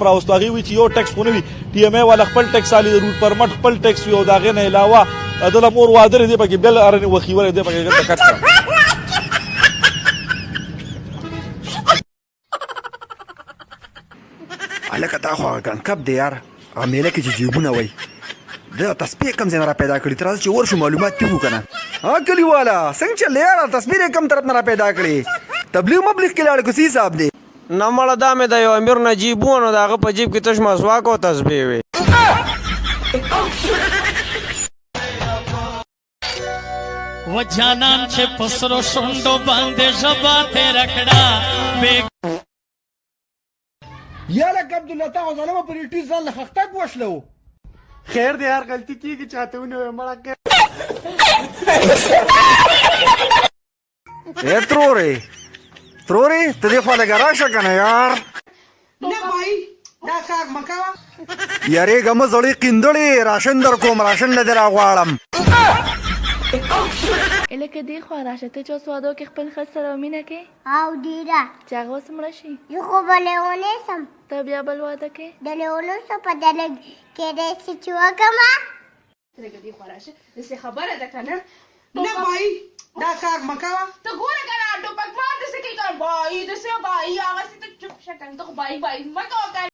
راوستو هغه وی چې یو ټیکس خو نه وي ټي ام ای والا خپل ټیکس علي د روټ پرمټ خپل ټیکس وي او دا غي نه علاوه دله مور واده دی پکې بل ارنه وخیوره دی پکې ګټه کټه الکه تا خو کان کب دی یار امیله کې چې جیبونه وای دا تسبیح کم زنه را پیدا کړی تر چې ورشو معلومات تیو کنه ها کلی والا څنګه چل یار تسبیح کم طرف نه را پیدا کړی تبلیغ مبلغ کې لاړ کوسی صاحب دی نه مړه دا مې د یو امیر نجیبونو د هغه په جیب کې تش مسواک او تسبیح وي و جانان چې پسرو شونډو باندې ژبه تېره کړه یا لک عبدالله تا غزانه په ریټی ځان له خختک وشلو خیر دی یار غلطی کیږي چاته ونه مړه کې تروري ته دې خوا لږه راشه که نه یار نه بھائی دا کار مه کوه یارېږه مه زړې قیندړې راشن در کوم راشن نه دې راغواړم لکه دې خوا راشه ته چې اوس واده وکړې خپل ښځې سره به مینه کوې او ډېره چې هغه اوس مړه شي زه خو به لیونی سم ته بیا بل واده کوې د لیونیو څه په ډله کېدی شي چې وکړمه لکه دې خوا راشه داسې خبره ده که نه نه بھائی دا کار مه کوه ته ګوره که نه ټوپک مار داسې کوي که بایي داسې بایي هغسې ته چپ شه که نه ته خو بایي مه کوه که